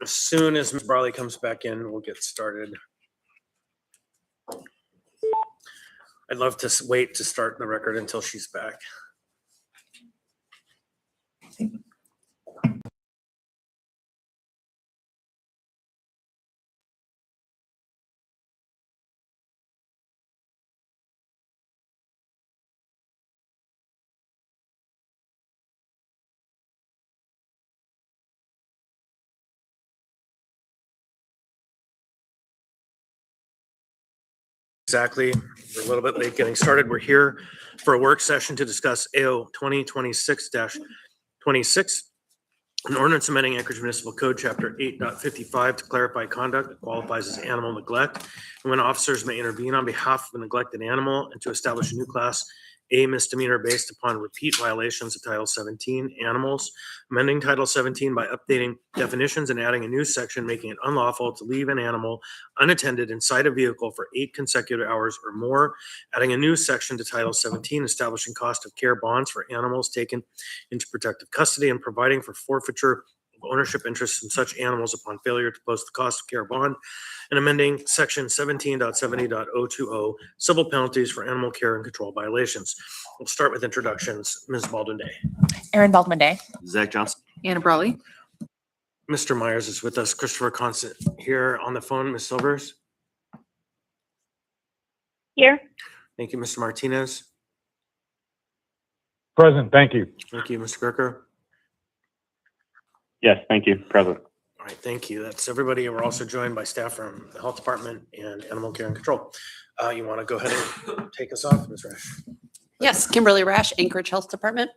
As soon as Ms. Barley comes back in, we'll get started. I'd love to wait to start the record until she's back. Exactly. We're a little bit late getting started. We're here for a work session to discuss AO 2026-26, an ordinance amending Anchorage Municipal Code Chapter 8.55 to clarify conduct that qualifies as animal neglect, and when officers may intervene on behalf of a neglected animal, and to establish a new Class A misdemeanor based upon repeat violations of Title 17, animals, amending Title 17 by updating definitions and adding a new section making it unlawful to leave an animal unattended inside a vehicle for 8 consecutive hours or more, adding a new section to Title 17, establishing cost of care bonds for animals taken into protective custody and providing for forfeiture of ownership interests in such animals upon failure to post the cost of care bond, and amending Section 17.70.020, civil penalties for animal care and control violations. We'll start with introductions. Ms. Baldwin-Day. Erin Baldwin-Day. Zach Johnson. Anna Brawley. Mr. Myers is with us. Christopher Constant here on the phone. Ms. Silvers. Here. Thank you, Mr. Martinez. Present, thank you. Thank you, Mr. Gerker. Yes, thank you. Present. All right, thank you. That's everybody. We're also joined by staff from the Health Department and Animal Care and Control. You want to go ahead and take us off, Ms. Rash? Yes, Kimberly Rash, Anchorage Health Department.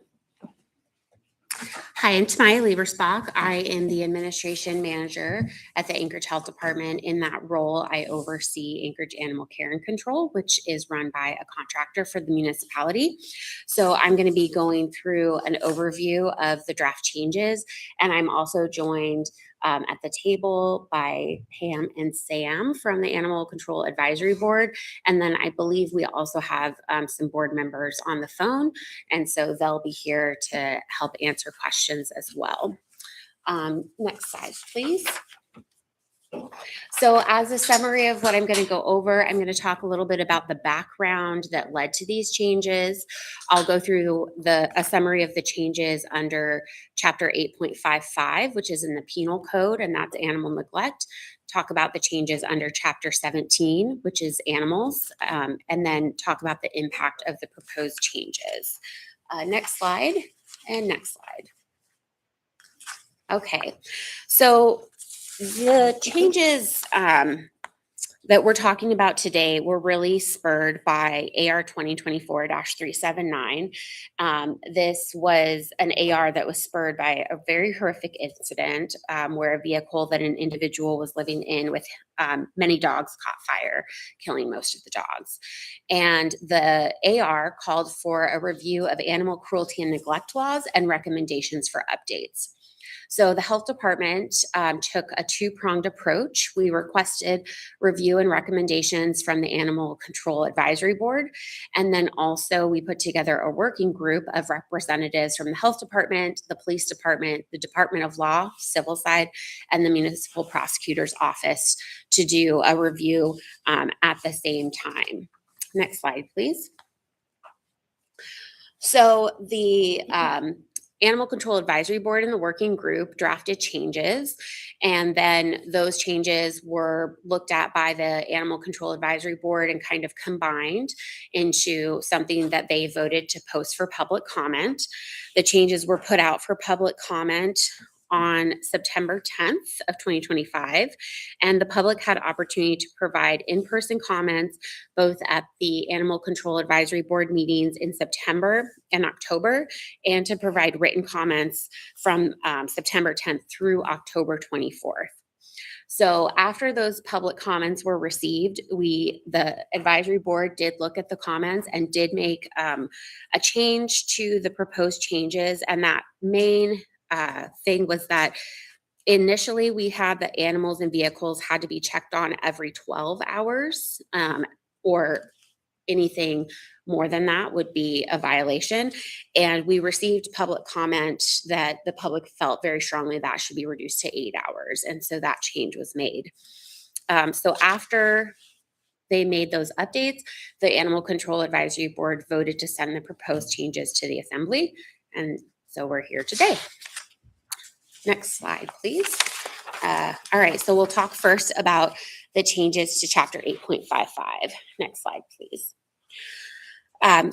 Hi, I'm Tamaya Liebersbach. I am the administration manager at the Anchorage Health Department. In that role, I oversee Anchorage Animal Care and Control, which is run by a contractor for the municipality. So I'm going to be going through an overview of the draft changes, and I'm also joined at the table by Pam and Sam from the Animal Control Advisory Board. And then I believe we also have some board members on the phone. And so they'll be here to help answer questions as well. Next slide, please. So as a summary of what I'm going to go over, I'm going to talk a little bit about the background that led to these changes. I'll go through a summary of the changes under Chapter 8.55, which is in the Penal Code, and that's animal neglect. Talk about the changes under Chapter 17, which is animals, and then talk about the impact of the proposed changes. Next slide, and next slide. Okay, so the changes that we're talking about today were really spurred by AR 2024-379. This was an AR that was spurred by a very horrific incident where a vehicle that an individual was living in with many dogs caught fire, killing most of the dogs. And the AR called for a review of animal cruelty and neglect laws and recommendations for updates. So the health department took a two-pronged approach. We requested review and recommendations from the Animal Control Advisory Board. And then also we put together a working group of representatives from the health department, the police department, the Department of Law, civil side, and the municipal prosecutor's office to do a review at the same time. Next slide, please. So the Animal Control Advisory Board and the working group drafted changes, and then those changes were looked at by the Animal Control Advisory Board and kind of combined into something that they voted to post for public comment. The changes were put out for public comment on September 10th of 2025, and the public had opportunity to provide in-person comments both at the Animal Control Advisory Board meetings in September and October, and to provide written comments from September 10th through October 24th. So after those public comments were received, the advisory board did look at the comments and did make a change to the proposed changes, and that main thing was that initially we had the animals and vehicles had to be checked on every 12 hours or anything more than that would be a violation. And we received public comment that the public felt very strongly that should be reduced to 8 hours. And so that change was made. So after they made those updates, the Animal Control Advisory Board voted to send the proposed changes to the Assembly. And so we're here today. Next slide, please. All right, so we'll talk first about the changes to Chapter 8.55. Next slide, please.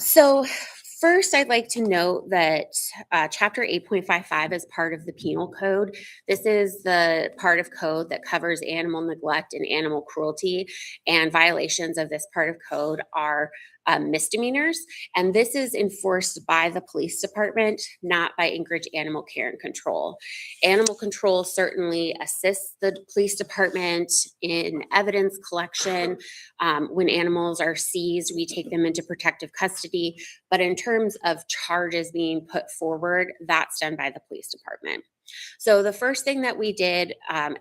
So first, I'd like to note that Chapter 8.55 is part of the Penal Code. This is the part of code that covers animal neglect and animal cruelty, and violations of this part of code are misdemeanors. And this is enforced by the police department, not by Anchorage Animal Care and Control. Animal control certainly assists the police department in evidence collection. When animals are seized, we take them into protective custody. But in terms of charges being put forward, that's done by the police department. So the first thing that we did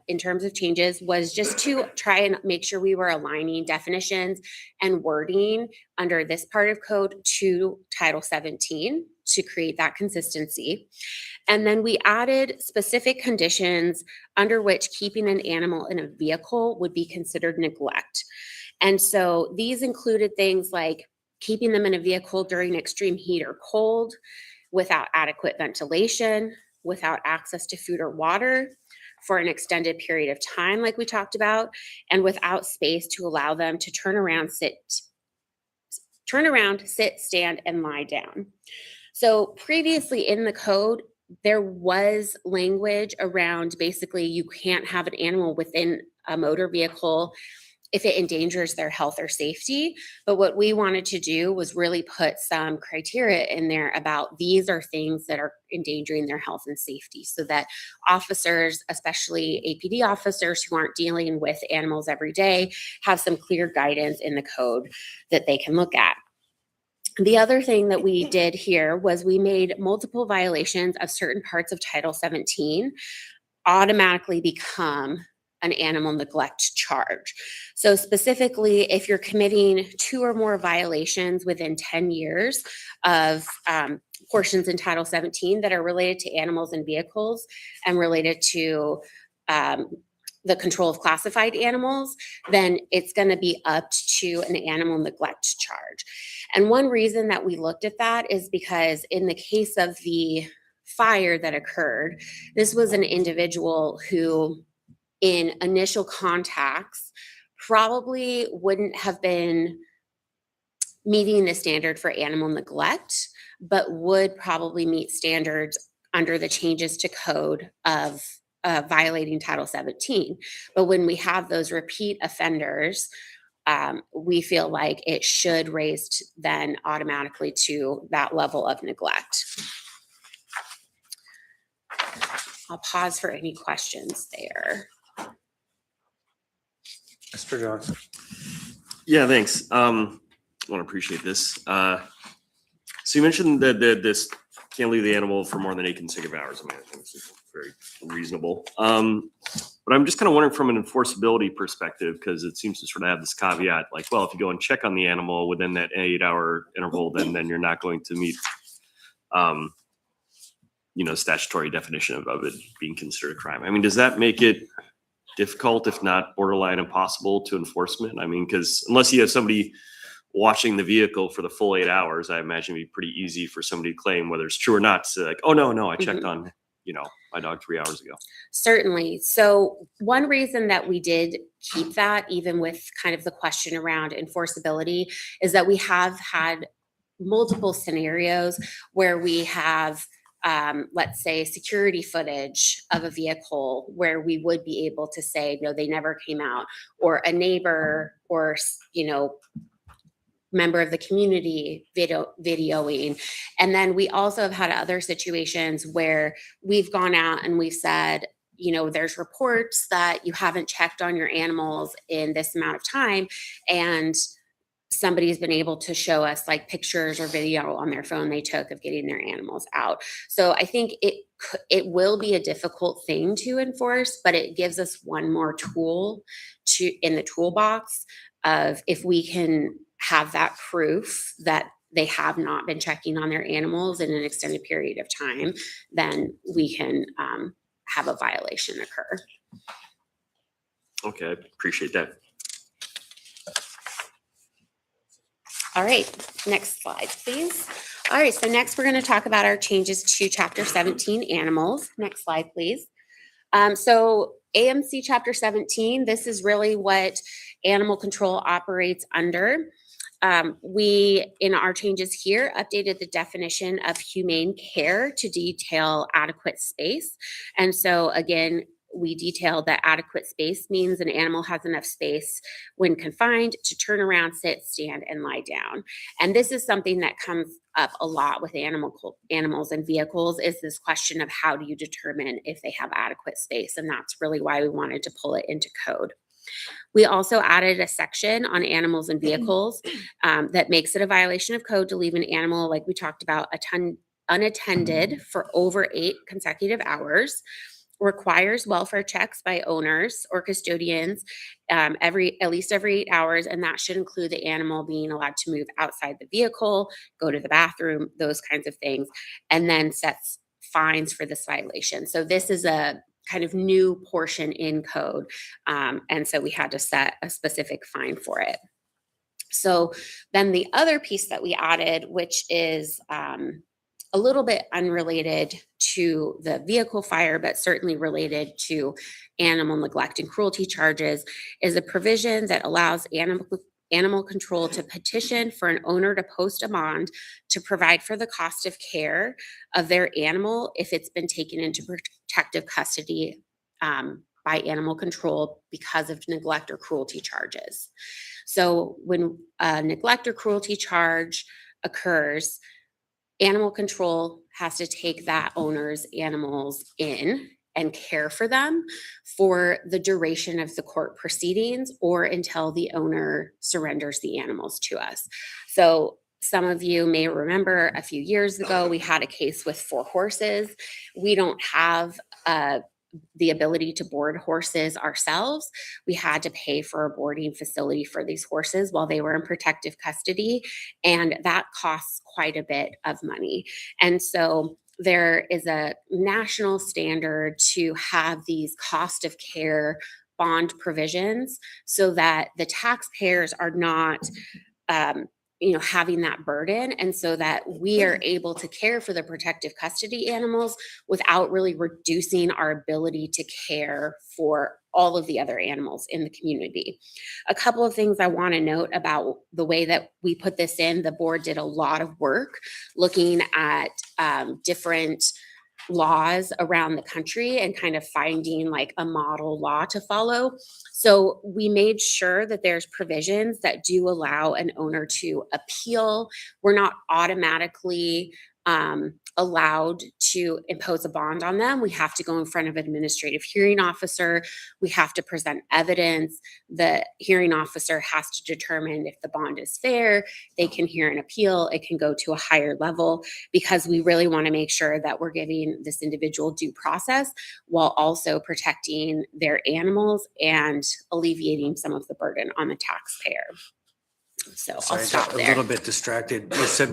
in terms of changes was just to try and make sure we were aligning definitions and wording under this part of code to Title 17 to create that consistency. And then we added specific conditions under which keeping an animal in a vehicle would be considered neglect. And so these included things like keeping them in a vehicle during extreme heat or cold, without adequate ventilation, without access to food or water for an extended period of time, like we talked about, and without space to allow them to turn around, sit, stand, and lie down. So previously in the code, there was language around basically you can't have an animal within a motor vehicle if it endangers their health or safety. But what we wanted to do was really put some criteria in there about these are things that are endangering their health and safety, so that officers, especially APD officers who aren't dealing with animals every day, have some clear guidance in the code that they can look at. The other thing that we did here was we made multiple violations of certain parts of Title 17 automatically become an animal neglect charge. So specifically, if you're committing 2 or more violations within 10 years of portions in Title 17 that are related to animals and vehicles and related to the control of classified animals, then it's going to be up to an animal neglect charge. And one reason that we looked at that is because in the case of the fire that occurred, this was an individual who in initial contacts probably wouldn't have been meeting the standard for animal neglect, but would probably meet standards under the changes to code of violating Title 17. But when we have those repeat offenders, we feel like it should raise then automatically to that level of neglect. I'll pause for any questions there. Mr. Johnson. Yeah, thanks. I want to appreciate this. So you mentioned that this can't leave the animal for more than 8 consecutive hours. I mean, I think this is very reasonable. But I'm just kind of wondering from an enforceability perspective, because it seems to sort of have this caveat, like, well, if you go and check on the animal within that 8-hour interval, then you're not going to meet, statutory definition of it being considered a crime. I mean, does that make it difficult, if not borderline impossible, to enforcement? I mean, because unless you have somebody watching the vehicle for the full 8 hours, I imagine it'd be pretty easy for somebody to claim whether it's true or not. So like, oh no, I checked on, my dog 3 hours ago. Certainly. So one reason that we did keep that, even with kind of the question around enforceability, is that we have had multiple scenarios where we have let's say security footage of a vehicle where we would be able to say, no, they never came out, or a neighbor or, member of the community videoing. And then we also have had other situations where we've gone out and we've said, there's reports that you haven't checked on your animals in this amount of time. And somebody's been able to show us like pictures or video on their phone they took of getting their animals out. So I think it will be a difficult thing to enforce, but it gives us one more tool in the toolbox of if we can have that proof that they have not been checking on their animals in an extended period of time, then we can have a violation occur. Okay, I appreciate that. All right, next slide, please. All right, so next we're going to talk about our changes to Chapter 17 animals. Next slide, please. So AMC Chapter 17, this is really what animal control operates under. We, in our changes here, updated the definition of humane care to detail adequate space. And so again, we detailed that adequate space means an animal has enough space when confined to turn around, sit, stand, and lie down. And this is something that comes up a lot with animals and vehicles, is this question of how do you determine if they have adequate space? And that's really why we wanted to pull it into code. We also added a section on animals and vehicles that makes it a violation of code to leave an animal, like we talked about, unattended for over 8 consecutive hours, requires welfare checks by owners or custodians at least every 8 hours, and that should include the animal being allowed to move outside the vehicle, go to the bathroom, those kinds of things, and then sets fines for this violation. So this is a kind of new portion in code, and so we had to set a specific fine for it. So then the other piece that we added, which is a little bit unrelated to the vehicle fire, but certainly related to animal neglect and cruelty charges, is a provision that allows animal control to petition for an owner to post a bond to provide for the cost of care of their animal if it's been taken into protective custody by animal control because of neglect or cruelty charges. So when a neglect or cruelty charge occurs, animal control has to take that owner's animals in and care for them for the duration of the court proceedings or until the owner surrenders the animals to us. So some of you may remember a few years ago, we had a case with 4 horses. We don't have the ability to board horses ourselves. We had to pay for a boarding facility for these horses while they were in protective custody, and that costs quite a bit of money. And so there is a national standard to have these cost of care bond provisions so that the taxpayers are not having that burden, and so that we are able to care for the protective custody animals without really reducing our ability to care for all of the other animals in the community. A couple of things I want to note about the way that we put this in: the board did a lot of work looking at different laws around the country and kind of finding like a model law to follow. So we made sure that there's provisions that do allow an owner to appeal. We're not automatically allowed to impose a bond on them. We have to go in front of an administrative hearing officer. We have to present evidence. The hearing officer has to determine if the bond is fair. They can hear an appeal. It can go to a higher level, because we really want to make sure that we're giving this individual due process while also protecting their animals and alleviating some of the burden on the taxpayer. So Sorry, I'll I stop got a there. little bit distracted. You said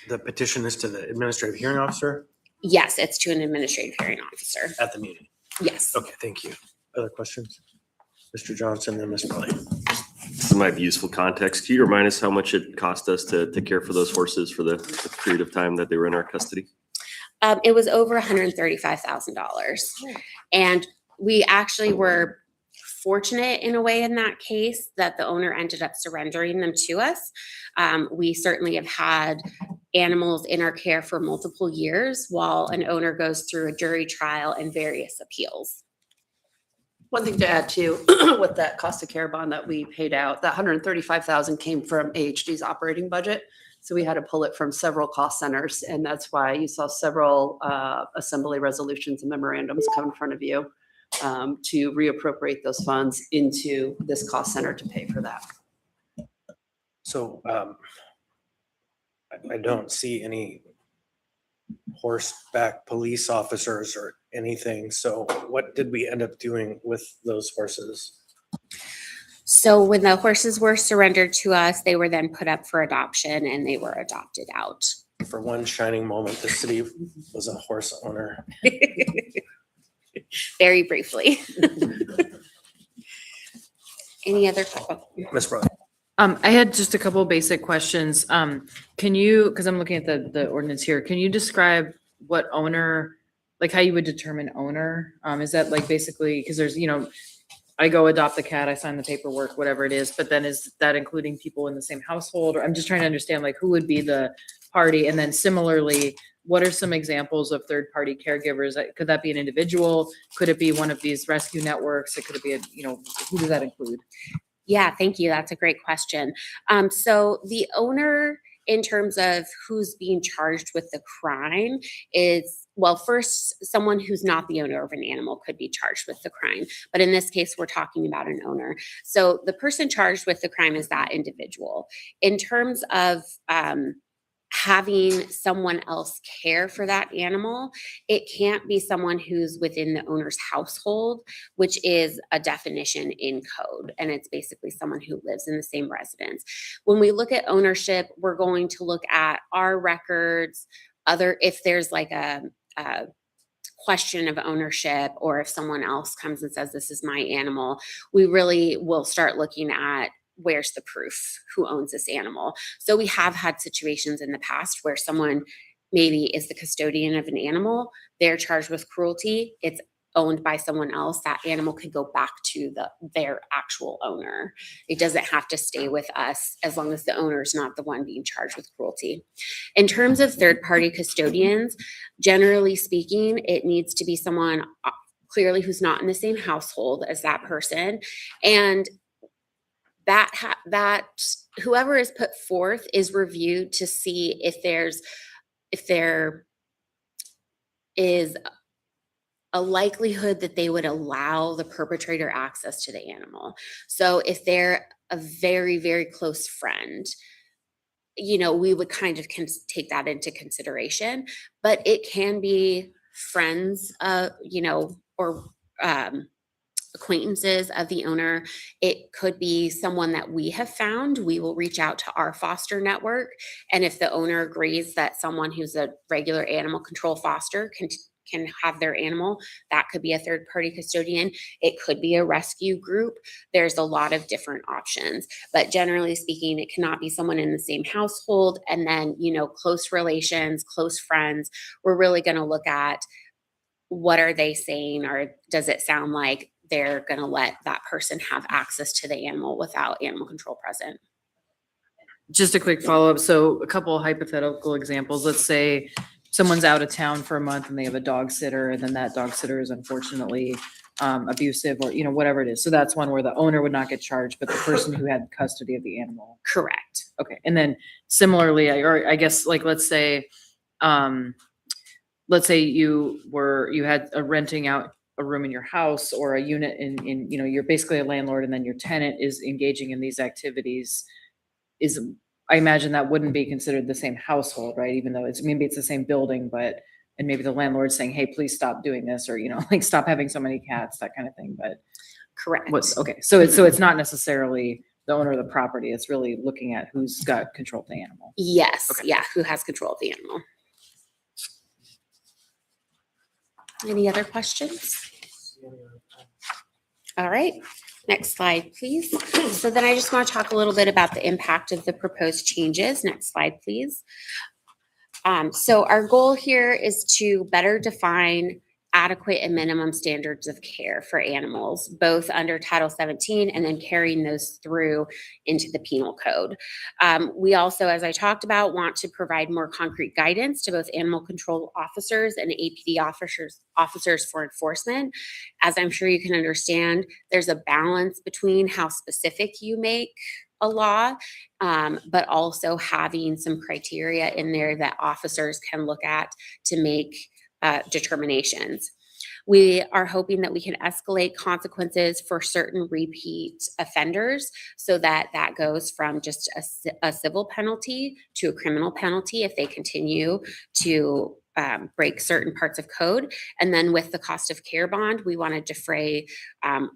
the petition is to the administrative hearing officer Yes, it's to an administrative hearing officer. at the meeting. Yes. Okay, thank you. Other questions? Mr. Johnson and Ms. Pelly. This might be useful context. Can you remind us how much it cost us to care for those horses for the period of time that they were in our custody? It was over $135,000. And we actually were fortunate in a way in that case that the owner ended up surrendering them to us. We certainly have had animals in our care for multiple years while an owner goes through a jury trial and various appeals. One thing to add too, with that cost of care bond that we paid out, that $135,000 came from AHD's operating budget. So we had to pull it from several cost centers, and that's why you saw several assembly resolutions and memorandums come in front of you to reappropriate those funds into this cost center to pay for that. So I don't see any horseback police officers or anything. So what did we end up doing with those horses? So when the horses were surrendered to us, they were then put up for adoption and they were adopted out. For one shining moment, the city was a horse owner. Very briefly. Any other? Ms. Brother. I had just a couple basic questions. Can you, because I'm looking at the ordinance here, can you describe what owner, like how you would determine owner? Is that like basically, because there's, I go adopt the cat, I sign the paperwork, whatever it is, but then is that including people in the same household? Or I'm just trying to understand like who would be the party? And then similarly, what are some examples of third-party caregivers? Could that be an individual? Could it be one of these rescue networks? Could it be who does that include? Yeah, thank you. That's a great question. So the owner, in terms of who's being charged with the crime, is, well, first, someone who's not the owner of an animal could be charged with the crime. But in this case, we're talking about an owner. So the person charged with the crime is that individual. In terms of having someone else care for that animal, it can't be someone who's within the owner's household, which is a definition in code. And it's basically someone who lives in the same residence. When we look at ownership, we're going to look at our records, if there's like a question of ownership, or if someone else comes and says, this is my animal, we really will start looking at where's the proof who owns this animal. So we have had situations in the past where someone maybe is the custodian of an animal, they're charged with cruelty, it's owned by someone else, that animal could go back to their actual owner. It doesn't have to stay with us as long as the owner is not the one being charged with cruelty. In terms of third-party custodians, generally speaking, it needs to be someone clearly who's not in the same household as that person, and that whoever is put forth is reviewed to see if there is a likelihood that they would allow the perpetrator access to the animal. So if they're a very, very close friend, we would kind of take that into consideration, but it can be friends, or acquaintances of the owner. It could be someone that we have found. We will reach out to our foster network. And if the owner agrees that someone who's a regular animal control foster can have their animal, that could be a third party custodian. It could be a rescue group. There's a lot of different options, but generally speaking, it cannot be someone in the same household. And then, close relations, close friends, we're really going to look at what are they saying, or does it sound like they're going to let that person have access to the animal without animal control present. Just a quick follow-up. So a couple of hypothetical examples. Let's say someone's out of town for a month and they have a dog sitter, and then that dog sitter is unfortunately abusive, or whatever it is. So that's one where the owner would not get charged, but the person who had custody of the animal. Correct. Okay. And then similarly, or I guess like let's say you had a renting out a room in your house or a unit in you're basically a landlord, and then your tenant is engaging in these activities. I imagine that wouldn't be considered the same household, right? Even though maybe it's the same building, and maybe the landlord's saying, hey, please stop doing this, or like stop having so many cats, that kind of thing. But correct. Okay. So it's not necessarily the owner of the property. It's really looking at who's got control of the animal. Yes. Okay. Yeah. Who has control of the animal. Any other questions? All right. Next slide, please. So then I just want to talk a little bit about the impact of the proposed changes. Next slide, please. So our goal here is to better define adequate and minimum standards of care for animals, both under Title 17 and then carrying those through into the penal code. We also, as I talked about, want to provide more concrete guidance to both animal control officers and APD officers for enforcement. As I'm sure you can understand, there's a balance between how specific you make a law, but also having some criteria in there that officers can look at to make determinations. We are hoping that we can escalate consequences for certain repeat offenders so that goes from just a civil penalty to a criminal penalty if they continue to break certain parts of code. And then with the cost of care bond, we want to defray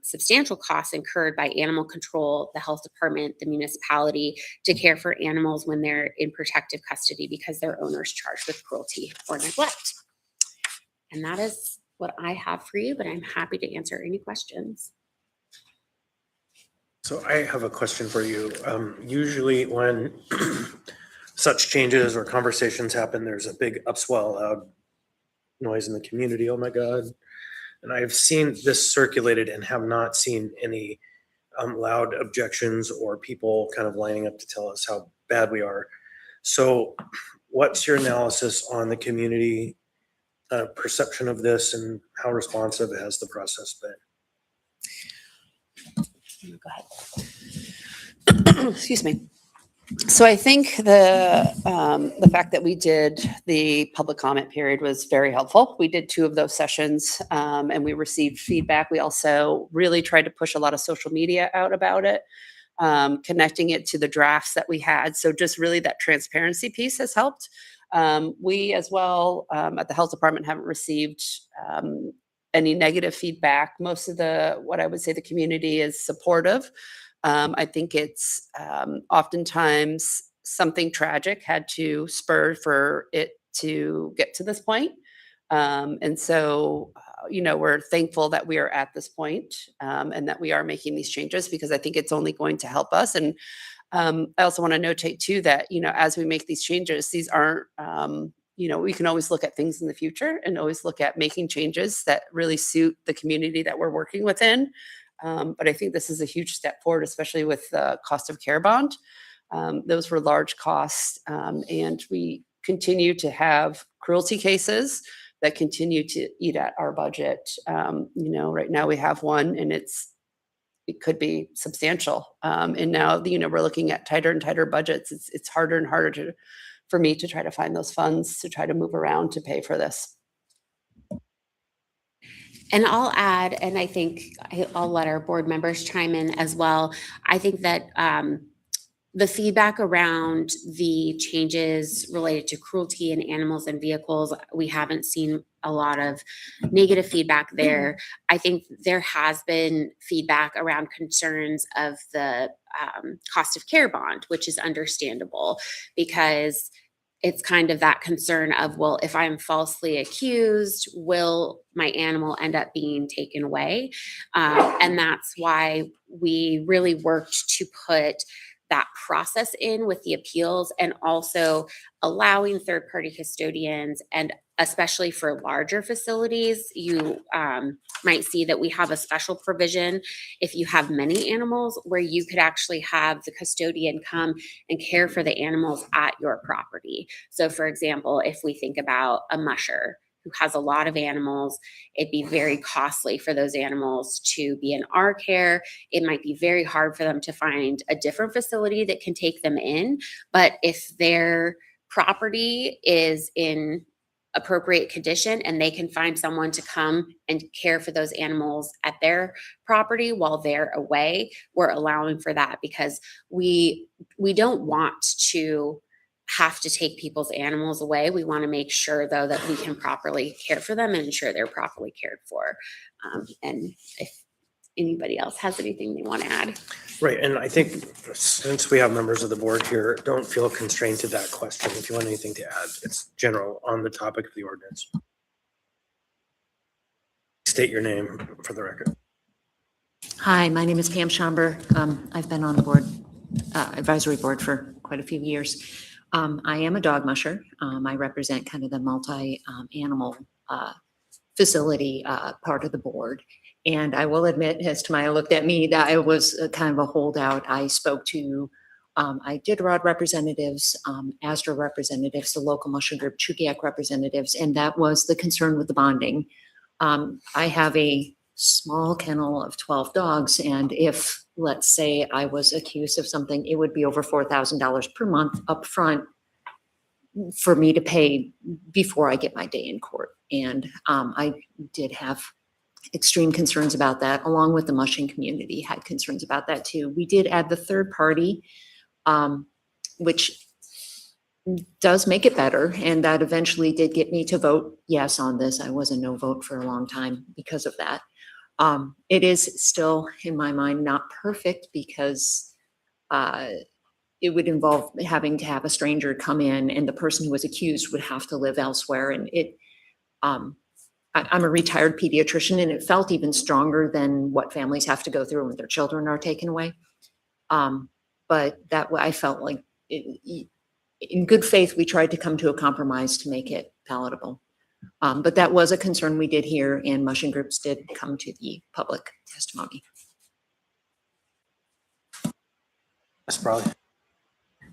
substantial costs incurred by animal control, the health department, the municipality to care for animals when they're in protective custody because their owner's charged with cruelty or neglect. And that is what I have for you, but I'm happy to answer any questions. So I have a question for you. Usually when such changes or conversations happen, there's a big upswell, loud noise in the community. Oh my God. And I've seen this circulated and have not seen any loud objections or people kind of lining up to tell us how bad we are. So what's your analysis on the community perception of this and how responsive has the process been? Go ahead. Excuse me. So I think the fact that we did the public comment period was very helpful. We did 2 of those sessions and we received feedback. We also really tried to push a lot of social media out about it, connecting it to the drafts that we had. So just really that transparency piece has helped. We as well at the health department haven't received any negative feedback. Most of what I would say the community is supportive. I think it's oftentimes something tragic had to spur for it to get to this point. And so, we're thankful that we are at this point, and that we are making these changes because I think it's only going to help us. And I also want to notate too that, as we make these changes, these aren't, we can always look at things in the future and always look at making changes that really suit the community that we're working within. But I think this is a huge step forward, especially with the cost of care bond. Those were large costs, and we continue to have cruelty cases that continue to eat at our budget. Right now we have one, and it could be substantial. And now, we're looking at tighter and tighter budgets. It's harder and harder for me to try to find those funds to try to move around to pay for this. And I'll add, and I think I'll let our board members chime in as well. I think that the feedback around the changes related to cruelty in animals and vehicles, we haven't seen a lot of negative feedback there. I think there has been feedback around concerns of the cost of care bond, which is understandable because it's kind of that concern of, well, if I'm falsely accused, will my animal end up being taken away? And that's why we really worked to put that process in with the appeals and also allowing third-party custodians, and especially for larger facilities, you might see that we have a special provision if you have many animals where you could actually have the custodian come and care for the animals at your property. So for example, if we think about a musher who has a lot of animals, it'd be very costly for those animals to be in our care. It might be very hard for them to find a different facility that can take them in. But if their property is in appropriate condition and they can find someone to come and care for those animals at their property while they're away, we're allowing for that because we don't want to have to take people's animals away. We want to make sure though that we can properly care for them and ensure they're properly cared for. And if anybody else has anything they want to add. Right, and I think since we have members of the board here, don't feel constrained to that question. If you want anything to add, it's general on the topic of the ordinance. State your name for the record. Hi, my name is Pam Schomburg. I've been on the board, advisory board for quite a few years. I am a dog musher. I represent kind of the multi-animal facility part of the board. And I will admit, as Tamaya looked at me, that I was kind of a holdout. I spoke to Iditarod representatives, ASDRA representatives, the local musher group, Chugiak representatives, and that was the concern with the bonding. I have a small kennel of 12 dogs, and if, let's say, I was accused of something, it would be over $4,000 per month upfront for me to pay before I get my day in court. And I did have extreme concerns about that, along with the mushing community had concerns about that too. We did add the third party, which does make it better. And that eventually did get me to vote yes on this. I was a no vote for a long time because of that. It is still, in my mind, not perfect because it would involve having to have a stranger come in and the person who was accused would have to live elsewhere. And I'm a retired pediatrician and it felt even stronger than what families have to go through when their children are taken away. But that I felt like in good faith, we tried to come to a compromise to make it palatable. But that was a concern we did hear, and mushing groups did come to the public testimony. Ms. Brawley.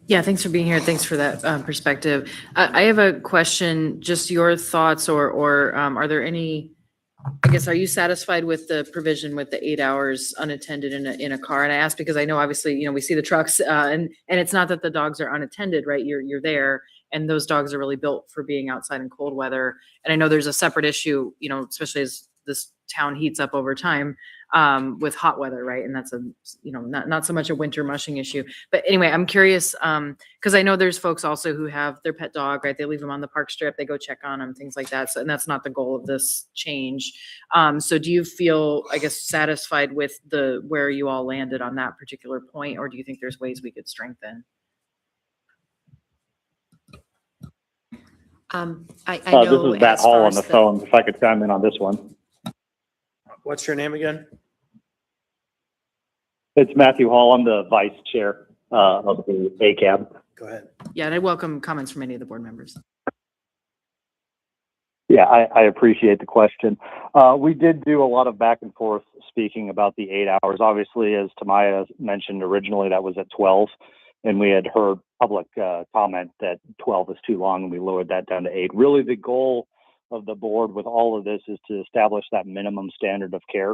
Yeah, thanks for being here. Thanks for that perspective. I have a question, just your thoughts or are there any, I guess, are you satisfied with the provision with the 8 hours unattended in a car? And I ask because I know obviously, we see the trucks and it's not that the dogs are unattended, right? You're there and those dogs are really built for being outside in cold weather. And I know there's a separate issue, especially as this town heats up over time with hot weather, right? And that's not so much a winter mushing issue. But anyway, I'm curious because I know there's folks also who have their pet dog, right? They leave them on the park strip, they go check on them, things like that. So, and that's not the goal of this change. So do you feel, I guess, satisfied with where you all landed on that particular point, or do you think there's ways we could strengthen? I This know is Matt as far Hall on as the phone, if I could chime in on this one. What's your name again? It's Matthew Hall. I'm the vice chair of the ACAB. Go ahead. Yeah, and I welcome comments from any of the board members. Yeah, I appreciate the question. We did do a lot of back and forth speaking about the 8 hours. Obviously, as Tamaya mentioned originally, that was at 12, and we had heard public comment that 12 is too long, and we lowered that down to 8. Really, the goal of the board with all of this is to establish that minimum standard of care,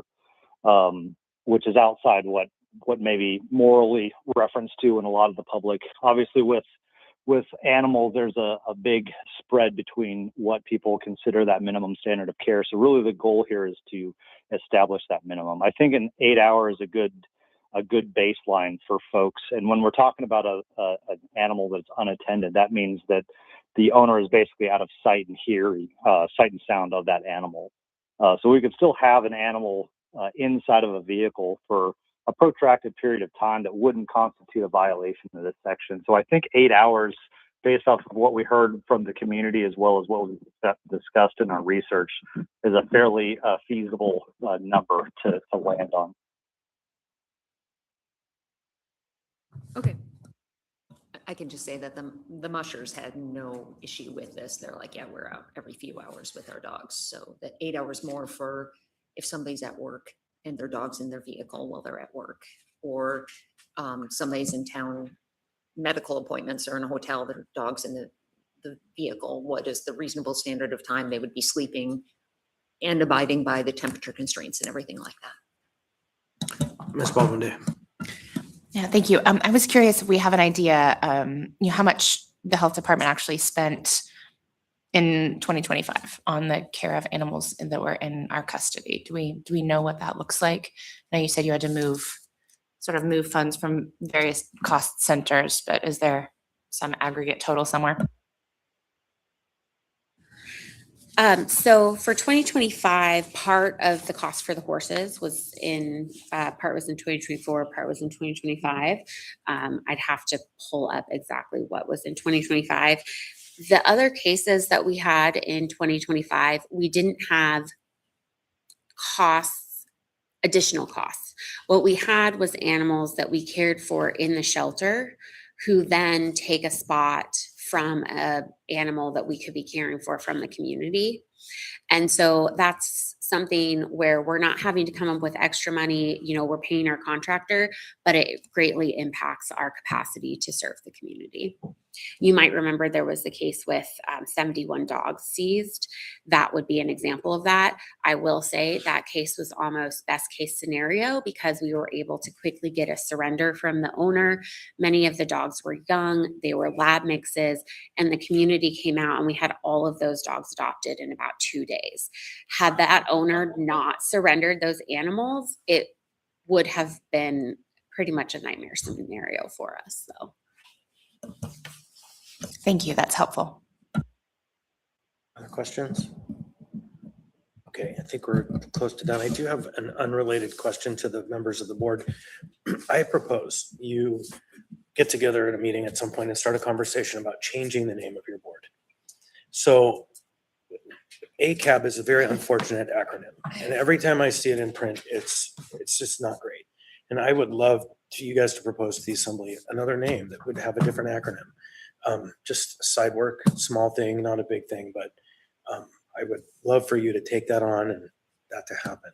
which is outside what may be morally referenced to in a lot of the public. Obviously, with animals, there's a big spread between what people consider that minimum standard of care. So really the goal here is to establish that minimum. I think an 8 hour is a good baseline for folks. And when we're talking about an animal that's unattended, that means that the owner is basically out of sight and sound of that animal. So we could still have an animal inside of a vehicle for a protracted period of time that wouldn't constitute a violation of this section. So I think 8 hours, based off of what we heard from the community as well as what we discussed in our research, is a fairly feasible number to land on. Okay. I can just say that the mushers had no issue with this. They're like, yeah, we're out every few hours with our dogs. So the 8 hours more for if somebody's at work and their dog's in their vehicle while they're at work, or somebody's in town, medical appointments, or in a hotel, their dog's in the vehicle. What is the reasonable standard of time they would be sleeping and abiding by the temperature constraints and everything like that? Ms. Baldwin Day. Yeah, thank you. I was curious if we have an idea, how much the health department actually spent in 2025 on the care of animals that were in our custody. Do we know what that looks like? I know you said you had to move funds from various cost centers, but is there some aggregate total somewhere? So for 2025, part of the cost for the horses was part was in 2024, part was in 2025. I'd have to pull up exactly what was in 2025. The other cases that we had in 2025, we didn't have additional costs. What we had was animals that we cared for in the shelter who then take a spot from an animal that we could be caring for from the community. And so that's something where we're not having to come up with extra money. We're paying our contractor, but it greatly impacts our capacity to serve the community. You might remember there was the case with 71 dogs seized. That would be an example of that. I will say that case was almost best case scenario because we were able to quickly get a surrender from the owner. Many of the dogs were young, they were lab mixes, and the community came out and we had all of those dogs adopted in about 2 days. Had that owner not surrendered those animals, it would have been pretty much a nightmare scenario for us. So. Thank you. That's helpful. Other questions? Okay, I think we're close to done. I do have an unrelated question to the members of the board. I propose you get together at a meeting at some point and start a conversation about changing the name of your board. So ACAB is a very unfortunate acronym, and every time I see it in print, it's just not great. And I would love to you guys to propose to the assembly another name that would have a different acronym. Just side work, small thing, not a big thing, but I would love for you to take that on and that to happen.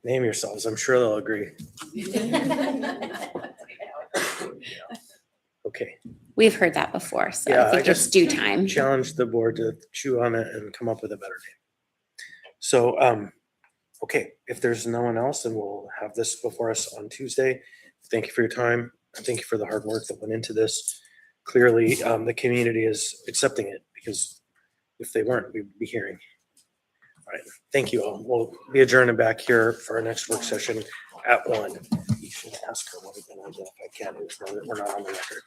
Name yourselves. I'm sure they'll agree. Okay. We've heard that before, so Yeah, I I think it's just due time. Challenge the board to chew on it and come up with a better name. So, okay, if there's no one else, then we'll have this before us on Tuesday. Thank you for your time. Thank you for the hard work that went into this. Clearly, the community is accepting it, because if they weren't, we'd be hearing. All right, thank you all. We'll be adjourning back here for our next work session at 1. You should ask her what again, if I can. We're not on the record.